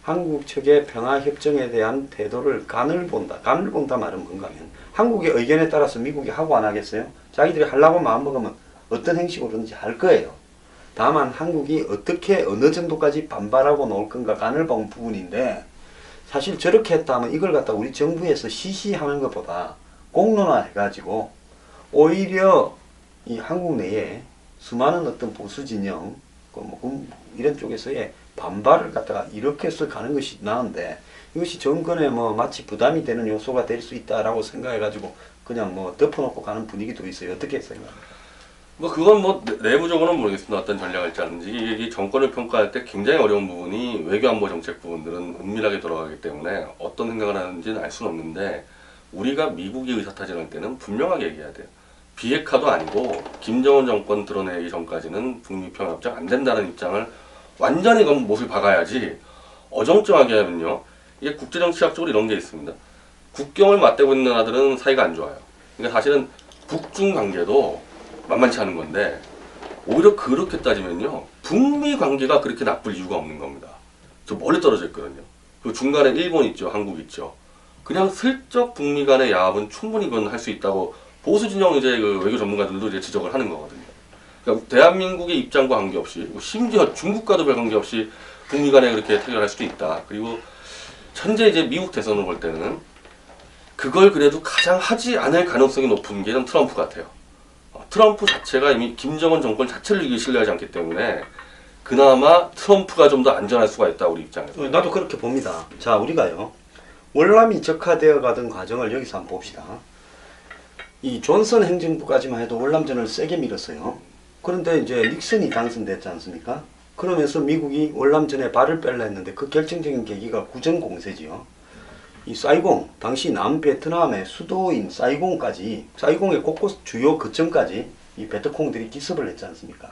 한국 측의 평화협정에 대한 태도를 간을 본다. 간을 본다 말은 뭔가 하면 한국의 의견에 따라서 미국이 하고 안 하겠어요? 자기들이 하려고 마음먹으면 어떤 형식으로든지 할 거예요. 다만 한국이 어떻게 어느 정도까지 반발하고 놓을 건가 간을 본 부분인데 사실 저렇게 했다 하면 이걸 갖다 우리 정부에서 시시하는 것보다 공론화해가지고 오히려 이 한국 내에 수많은 어떤 보수 진영 이런 쪽에서의 반발을 갖다가 이렇게 해서 가는 것이 나은데 이것이 정권에 뭐 마치 부담이 되는 요소가 될 수 있다라고 생각해가지고 그냥 뭐 덮어놓고 가는 분위기도 있어요. 어떻게 생각합니까? 뭐 그건 뭐 내부적으로는 모르겠습니다. 어떤 전략을 짜는지. 이 정권을 평가할 때 굉장히 어려운 부분이 외교안보 정책 부분들은 은밀하게 돌아가기 때문에 어떤 생각을 하는지는 알 수는 없는데 우리가 미국이 의사타진할 때는 분명하게 얘기해야 돼요. 비핵화도 아니고 김정은 정권 드러내기 전까지는 북미 평화협정 안 된다는 입장을 완전히 못을 박아야지. 어정쩡하게 하면요, 이게 국제정치학적으로 이런 게 있습니다. 국경을 맞대고 있는 나라들은 사이가 안 좋아요. 그러니까 사실은 북중 관계도 만만치 않은 건데 오히려 그렇게 따지면요, 북미 관계가 그렇게 나쁠 이유가 없는 겁니다. 저 멀리 떨어져 있거든요. 그 중간에 일본 있죠, 한국 있죠. 그냥 슬쩍 북미 간의 야합은 충분히 그건 할 수 있다고 보수 진영 이제 그 외교 전문가들도 이제 지적을 하는 거거든요. 그러니까 대한민국의 입장과 관계없이, 심지어 중국과도 별 관계없이 북미 간에 그렇게 타결할 수도 있다. 그리고 현재 이제 미국 대선을 볼 때는 그걸 그래도 가장 하지 않을 가능성이 높은 게 트럼프 같아요. 트럼프 자체가 이미 김정은 정권 자체를 이게 신뢰하지 않기 때문에 그나마 트럼프가 좀 더 안전할 수가 있다, 우리 입장에서. 나도 그렇게 봅니다. 자, 우리가요, 월남이 적화되어 가던 과정을 여기서 한번 봅시다. 이 존슨 행정부까지만 해도 월남전을 세게 밀었어요. 그런데 이제 닉슨이 당선됐지 않습니까? 그러면서 미국이 월남전에 발을 빼려 했는데 그 결정적인 계기가 구정 공세지요. 이 사이공, 당시 남베트남의 수도인 사이공까지, 사이공의 곳곳 주요 거점까지 이 베트콩들이 기습을 했지 않습니까?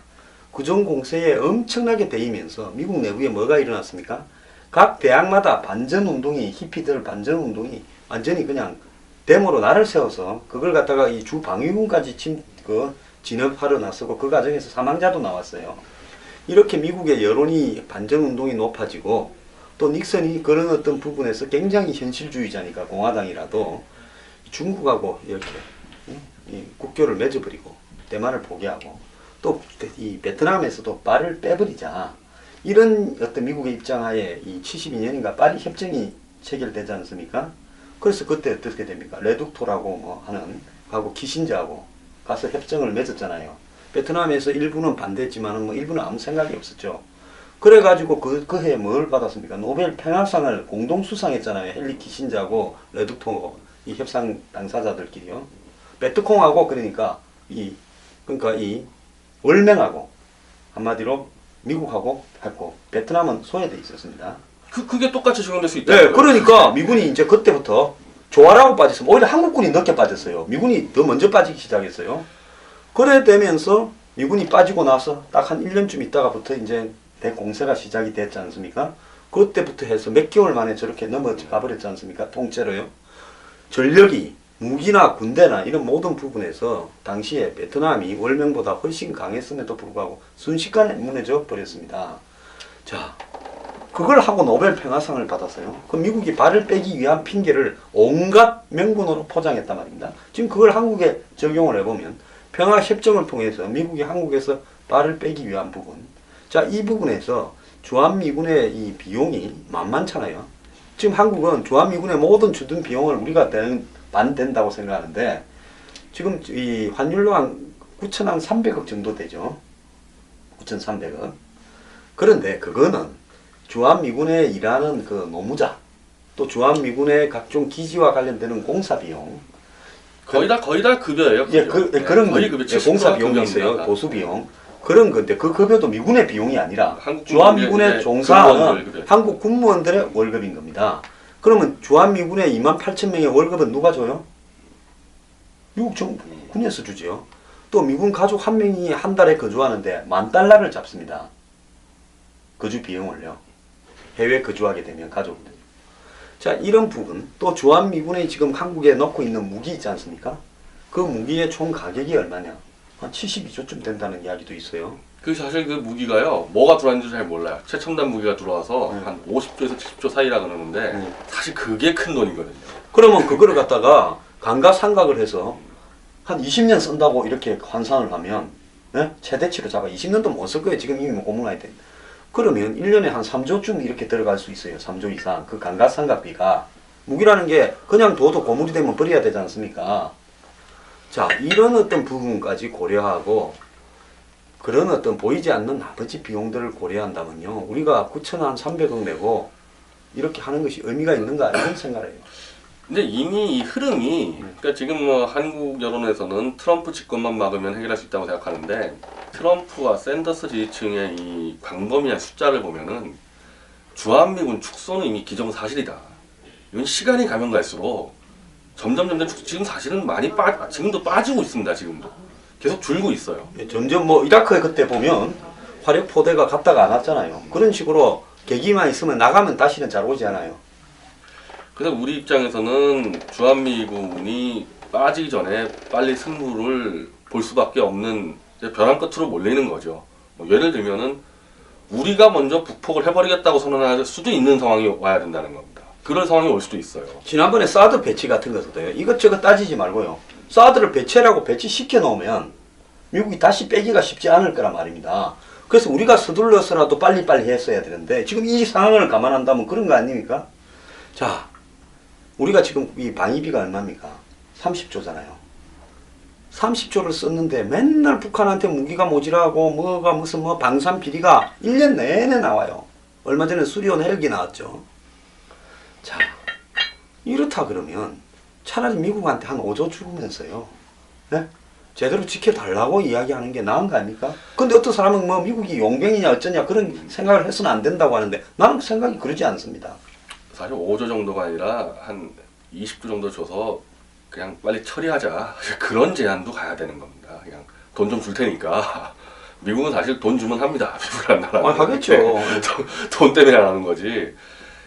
구정 공세에 엄청나게 대이면서 미국 내부에 뭐가 일어났습니까? 각 대학마다 반전운동이, 히피들 반전운동이 완전히 그냥 데모로 날을 세워서 그걸 갖다가 이 주 방위군까지 진압하러 나서고 그 과정에서 사망자도 나왔어요. 이렇게 미국의 여론이 반전운동이 높아지고 또 닉슨이 그런 어떤 부분에서 굉장히 현실주의자니까 공화당이라도 중국하고 이렇게 국교를 맺어버리고 대만을 포기하고 또 이 베트남에서도 발을 빼버리자, 이런 어떤 미국의 입장하에 이 72년인가 파리 협정이 체결되지 않습니까? 그래서 그때 어떻게 됩니까? 레둑토라고 뭐 하는 하고 키신저하고 가서 협정을 맺었잖아요. 베트남에서 일부는 반대했지만 뭐 일부는 아무 생각이 없었죠. 그래가지고 그 해에 뭘 받았습니까? 노벨 평화상을 공동 수상했잖아요. 헨리 키신저하고 레둑토 이 협상 당사자들끼리요. 베트콩하고 그러니까 이 월맹하고 한마디로 미국하고 했고 베트남은 소외돼 있었습니다. 그게 똑같이 적용될 수 있다. 네, 그러니까 미군이 이제 그때부터 조아라고 빠졌으면 오히려 한국군이 늦게 빠졌어요. 미군이 더 먼저 빠지기 시작했어요. 그래 되면서 미군이 빠지고 나서 딱 한 1년쯤 있다가부터 이제 대공세가 시작이 됐지 않습니까? 그때부터 해서 몇 개월 만에 저렇게 넘어가 버렸지 않습니까? 통째로요. 전력이 무기나 군대나 이런 모든 부분에서 당시에 베트남이 월명보다 훨씬 강했음에도 불구하고 순식간에 무너져 버렸습니다. 자, 그걸 하고 노벨 평화상을 받았어요. 그 미국이 발을 빼기 위한 핑계를 온갖 명분으로 포장했단 말입니다. 지금 그걸 한국에 적용을 해보면 평화협정을 통해서 미국이 한국에서 발을 빼기 위한 부분, 자, 이 부분에서 주한미군의 이 비용이 만만찮아요. 지금 한국은 주한미군의 모든 주둔 비용을 우리가 반된다고 생각하는데 지금 이 환율로 한 9,300억 정도 되죠. 9,300억. 그런데 그거는 주한미군에 일하는 그 노무자, 또 주한미군의 각종 기지와 관련되는 공사 비용, 거의 다 급여예요. 급여. 예, 그런 거의 거, 급여. 예, 공사 비용이 있어요. 보수 비용. 그런 건데 그 급여도 미군의 비용이 아니라 주한미군에 종사하는 한국 군무원들의 월급인 겁니다. 그러면 주한미군의 28,000명의 월급은 누가 줘요? 미국 정군에서 주지요. 또 미군 가족 한 명이 한 달에 거주하는데 $10,000를 잡습니다. 거주 비용을요. 해외 거주하게 되면 가족들. 자, 이런 부분, 또 주한미군이 지금 한국에 넣고 있는 무기 있지 않습니까? 그 무기의 총 가격이 얼마냐? 한 72조쯤 된다는 이야기도 있어요. 그 사실 그 무기가요, 뭐가 들어왔는지 잘 몰라요. 최첨단 무기가 들어와서 한 50조에서 70조 사이라 그러는데 사실 그게 큰 돈이거든요. 그러면 그거를 갖다가 감가상각을 해서 한 20년 쓴다고 이렇게 환산을 하면, 네? 최대치로 잡아 20년도 못 쓸 거예요. 지금 이미 뭐 고문할 때. 그러면 1년에 한 3조쯤 이렇게 들어갈 수 있어요. 3조 이상. 그 감가상각비가. 무기라는 게 그냥 둬도 고물이 되면 버려야 되지 않습니까? 자, 이런 어떤 부분까지 고려하고 그런 어떤 보이지 않는 나머지 비용들을 고려한다면요. 우리가 9,300억 내고 이렇게 하는 것이 의미가 있는가 이런 생각을 해요. 근데 이미 이 흐름이 그러니까 지금 뭐 한국 여론에서는 트럼프 집권만 막으면 해결할 수 있다고 생각하는데 트럼프와 샌더스 지지층의 이 광범위한 숫자를 보면은 주한미군 축소는 이미 기정사실이다. 이건 시간이 가면 갈수록 점점 지금 사실은 많이 지금도 빠지고 있습니다. 지금도 계속 줄고 있어요. 예, 점점 뭐 이라크에 그때 보면 화력 포대가 갔다가 안 왔잖아요. 그런 식으로 계기만 있으면 나가면 다시는 잘 오지 않아요. 그래서 우리 입장에서는 주한미군이 빠지기 전에 빨리 승부를 볼 수밖에 없는 벼랑 끝으로 몰리는 거죠. 뭐 예를 들면은 우리가 먼저 북폭을 해버리겠다고 선언할 수도 있는 상황이 와야 된다는 겁니다. 그런 상황이 올 수도 있어요. 지난번에 사드 배치 같은 것도요. 이것저것 따지지 말고요. 사드를 배치라고 배치시켜 놓으면 미국이 다시 빼기가 쉽지 않을 거란 말입니다. 그래서 우리가 서둘러서라도 빨리빨리 했어야 되는데 지금 이 상황을 감안한다면 그런 거 아닙니까? 자, 우리가 지금 이 방위비가 얼마입니까? 30조잖아요. 30조를 썼는데 맨날 북한한테 무기가 모자라고 뭐가 무슨 뭐 방산 비리가 1년 내내 나와요. 얼마 전에 수리온 헬기 나왔죠. 자, 이렇다 그러면 차라리 미국한테 한 5조 주면서요. 네? 제대로 지켜달라고 이야기하는 게 나은 거 아닙니까? 근데 어떤 사람은 뭐 미국이 용병이냐 어쩌냐 그런 생각을 해서는 안 된다고 하는데 나는 생각이 그러지 않습니다. 사실 5조 정도가 아니라 한 20조 정도 줘서 그냥 빨리 처리하자 그런 제안도 가야 되는 겁니다. 그냥 돈 좀 줄 테니까 미국은 사실 돈 주면 합니다. 미국이라는 나라는. 아, 하겠죠. 돈 때문에 안 하는 거지.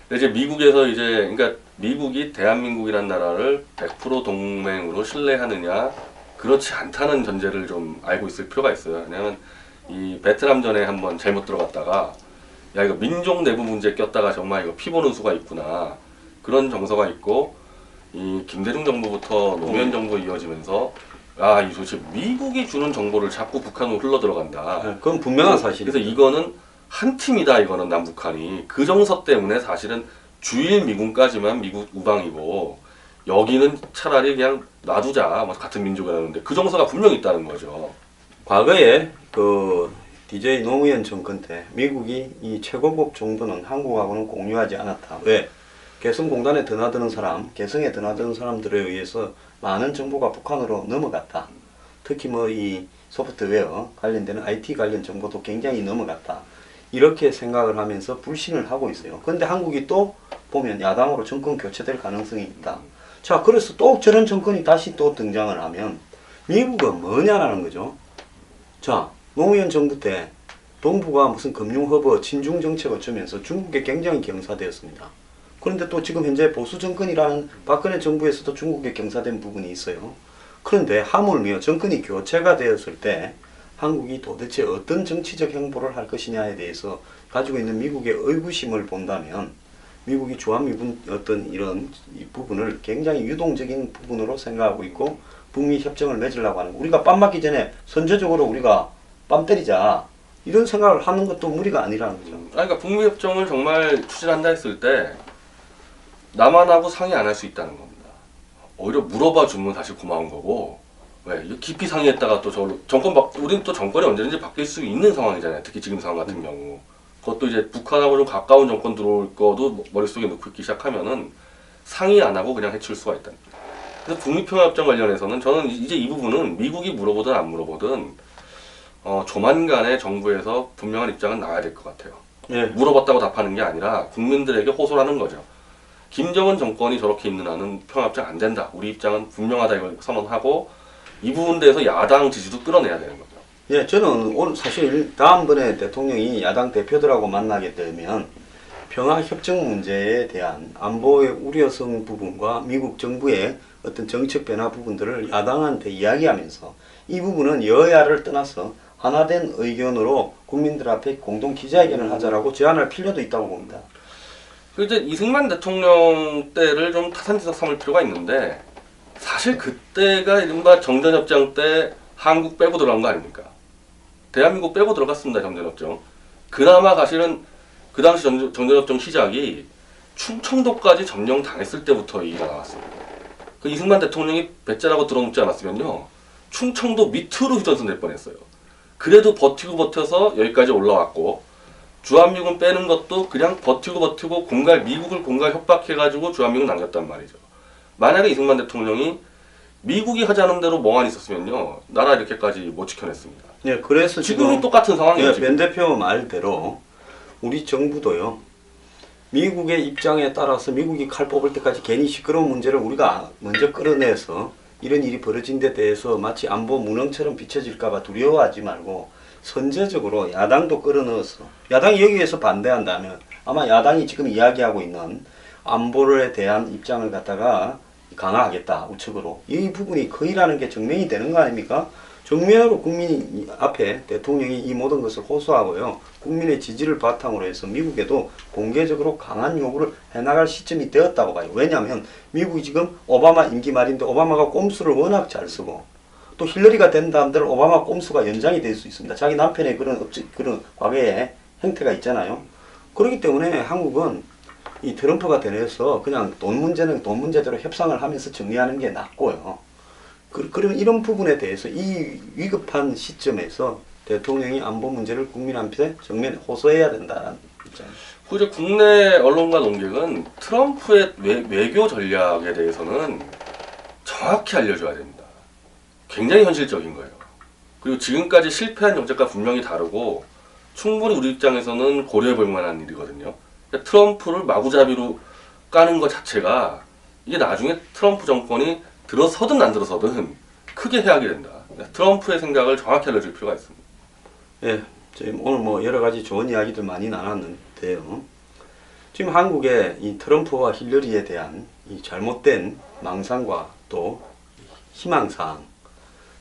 근데 이제 미국에서 그러니까 미국이 대한민국이라는 나라를 100% 동맹으로 신뢰하느냐 그렇지 않다는 전제를 좀 알고 있을 필요가 있어요. 왜냐하면 이 베트남전에 한번 잘못 들어갔다가 야 이거 민족 내부 문제 꼈다가 정말 이거 피 보는 수가 있구나 그런 정서가 있고 이 김대중 정부부터 노무현 정부 이어지면서 아 이 도대체 미국이 주는 정보를 자꾸 북한으로 흘러 들어간다. 네, 그건 분명한 사실이죠. 그래서 이거는 한 팀이다 이거는 남북한이 그 정서 때문에 사실은 주일 미군까지만 미국 우방이고 여기는 차라리 그냥 놔두자 뭐 같은 민족이라는데 그 정서가 분명히 있다는 거죠. 과거에 그 DJ 노무현 정권 때 미국이 이 최고급 정보는 한국하고는 공유하지 않았다. 왜? 개성공단에 드나드는 사람, 개성에 드나드는 사람들에 의해서 많은 정보가 북한으로 넘어갔다. 특히 뭐 이 소프트웨어 관련되는 IT 관련 정보도 굉장히 넘어갔다. 이렇게 생각을 하면서 불신을 하고 있어요. 그런데 한국이 또 보면 야당으로 정권 교체될 가능성이 있다. 자, 그래서 또 저런 정권이 다시 또 등장을 하면 미국은 뭐냐라는 거죠. 자, 노무현 정부 때 동북아 무슨 금융허브 친중 정책 어쩌면서 중국에 굉장히 경사되었습니다. 그런데 또 지금 현재 보수 정권이라는 박근혜 정부에서도 중국에 경사된 부분이 있어요. 그런데 하물며 정권이 교체가 되었을 때 한국이 도대체 어떤 정치적 행보를 할 것이냐에 대해서 가지고 있는 미국의 의구심을 본다면 미국이 주한미군 어떤 이런 이 부분을 굉장히 유동적인 부분으로 생각하고 있고 북미 협정을 맺으려고 하는 거. 우리가 빰 맞기 전에 선제적으로 우리가 빰 때리자 이런 생각을 하는 것도 무리가 아니라는 거죠. 그러니까 북미 협정을 정말 추진한다 했을 때 남한하고 상의 안 할 수 있다는 겁니다. 오히려 물어봐 주면 사실 고마운 거고 왜 깊이 상의했다가 또 우리는 또 정권이 언제든지 바뀔 수 있는 상황이잖아요. 특히 지금 상황 같은 경우 그것도 이제 북한하고 좀 가까운 정권 들어올 거도 머릿속에 넣고 있기 시작하면은 상의 안 하고 그냥 해칠 수가 있다. 그래서 북미평화협정 관련해서는 저는 이제 이 부분은 미국이 물어보든 안 물어보든 조만간에 정부에서 분명한 입장은 나와야 될 것 같아요. 예. 물어봤다고 답하는 게 아니라 국민들에게 호소를 하는 거죠. 김정은 정권이 저렇게 있는 한은 평화협정 안 된다. 우리 입장은 분명하다 이걸 선언하고 이 부분에 대해서 야당 지지도 끌어내야 되는 거죠. 예, 저는 오늘 사실 다음번에 대통령이 야당 대표들하고 만나게 되면 평화협정 문제에 대한 안보의 우려성 부분과 미국 정부의 어떤 정책 변화 부분들을 야당한테 이야기하면서 이 부분은 여야를 떠나서 하나된 의견으로 국민들 앞에 공동 기자회견을 하자라고 제안할 필요도 있다고 봅니다. 이제 이승만 대통령 때를 좀 타산지석 삼을 필요가 있는데 사실 그때가 이른바 정전협정 때 한국 빼고 들어간 거 아닙니까? 대한민국 빼고 들어갔습니다. 정전협정. 그나마 사실은 그 당시 정전협정 시작이 충청도까지 점령당했을 때부터 얘기가 나왔습니다. 그 이승만 대통령이 배째라고 들어놓지 않았으면요, 충청도 밑으로 휴전선 될 뻔했어요. 그래도 버티고 버텨서 여기까지 올라왔고, 주한미군 빼는 것도 그냥 버티고 미국을 공갈 협박해가지고 주한미군 남겼단 말이죠. 만약에 이승만 대통령이 미국이 하자는 대로 멍하니 있었으면요, 나라 이렇게까지 못 지켜냈습니다. 예, 그래서 지금이 똑같은 상황이에요. 예, 지금. 변 대표 말대로 우리 정부도요, 미국의 입장에 따라서 미국이 칼 뽑을 때까지 괜히 시끄러운 문제를 우리가 먼저 끌어내서 이런 일이 벌어진 데 대해서 마치 안보 무능처럼 비춰질까봐 두려워하지 말고 선제적으로 야당도 끌어넣어서, 야당이 여기에서 반대한다면 아마 야당이 지금 이야기하고 있는 안보에 대한 입장을 갖다가 강화하겠다, 우측으로. 이 부분이 거의라는 게 증명이 되는 거 아닙니까? 정면으로 국민 앞에 대통령이 이 모든 것을 호소하고요, 국민의 지지를 바탕으로 해서 미국에도 공개적으로 강한 요구를 해나갈 시점이 되었다고 봐요. 왜냐하면 미국이 지금 오바마 임기 말인데 오바마가 꼼수를 워낙 잘 쓰고, 또 힐러리가 된다 한들 오바마 꼼수가 연장이 될 수 있습니다. 자기 남편의 그런 과거의 행태가 있잖아요. 그렇기 때문에 한국은 이 트럼프가 되면서 그냥 돈 문제는 돈 문제대로 협상을 하면서 정리하는 게 낫고요. 그러면 이런 부분에 대해서 이 위급한 시점에서 대통령이 안보 문제를 국민한테 정면에 호소해야 된다는 입장입니다. 이제 국내 언론과 논객은 트럼프의 외교 전략에 대해서는 정확히 알려줘야 됩니다. 굉장히 현실적인 거예요. 그리고 지금까지 실패한 정책과 분명히 다르고 충분히 우리 입장에서는 고려해볼 만한 일이거든요. 그러니까 트럼프를 마구잡이로 까는 것 자체가 이게 나중에 트럼프 정권이 들어서든 안 들어서든 크게 해악이 된다. 그러니까 트럼프의 생각을 정확히 알려줄 필요가 있습니다. 예, 지금 오늘 뭐 여러 가지 좋은 이야기들 많이 나눴는데요. 지금 한국의 이 트럼프와 힐러리에 대한 이 잘못된 망상과 또 희망사항,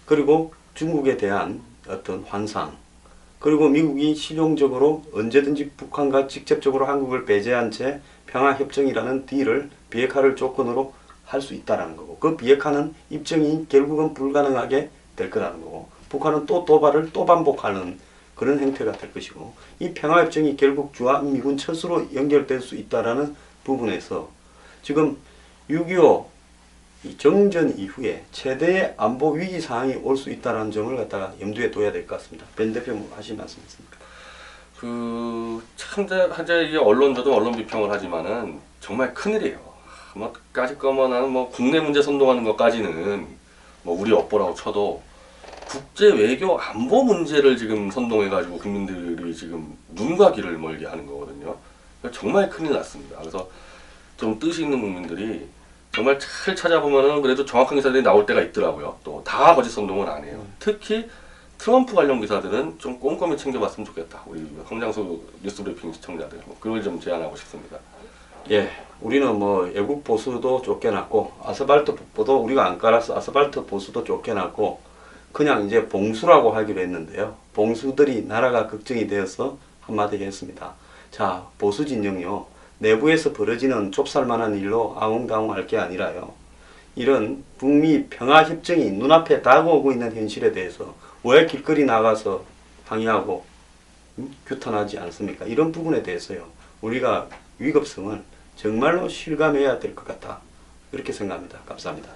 그리고 중국에 대한 어떤 환상, 그리고 미국이 실용적으로 언제든지 북한과 직접적으로 한국을 배제한 채 평화협정이라는 딜을 비핵화를 조건으로 할 수 있다라는 거고, 그 비핵화는 입증이 결국은 불가능하게 될 거라는 거고, 북한은 또 도발을 또 반복하는 그런 행태가 될 것이고, 이 평화협정이 결국 주한미군 철수로 연결될 수 있다라는 부분에서 지금 6.25 이 정전 이후에 최대의 안보 위기 상황이 올 수 있다는 점을 갖다가 염두에 둬야 될 것 같습니다. 변 대표 뭐 하실 말씀 있습니까? 참 현재 이 언론들도 언론 비평을 하지만은 정말 큰일이에요. 뭐 까짓 거면 뭐 국내 문제 선동하는 것까지는 뭐 우리 업보라고 쳐도 국제 외교 안보 문제를 지금 선동해가지고 국민들이 지금 눈과 귀를 멀게 하는 거거든요. 정말 큰일 났습니다. 그래서 좀 뜻이 있는 국민들이 정말 잘 찾아보면은 그래도 정확한 기사들이 나올 때가 있더라고요. 또 다 거짓 선동은 안 해요. 특히 트럼프 관련 기사들은 좀 꼼꼼히 챙겨봤으면 좋겠다. 우리 홍장수 뉴스브리핑 시청자들 그걸 좀 제안하고 싶습니다. 예, 우리는 뭐 애국 보수도 쫓겨났고 아스팔트 폭포도 우리가 안 깔아서 아스팔트 보수도 쫓겨났고 그냥 이제 봉수라고 하기로 했는데요. 봉수들이 나라가 걱정이 되어서 한마디 했습니다. 자, 보수 진영요, 내부에서 벌어지는 좁쌀만한 일로 아웅다웅할 게 아니라요, 이런 북미 평화협정이 눈앞에 다가오고 있는 현실에 대해서 왜 길거리 나가서 항의하고 규탄하지 않습니까? 이런 부분에 대해서요, 우리가 위급성을 정말로 실감해야 될 것 같다, 이렇게 생각합니다. 감사합니다.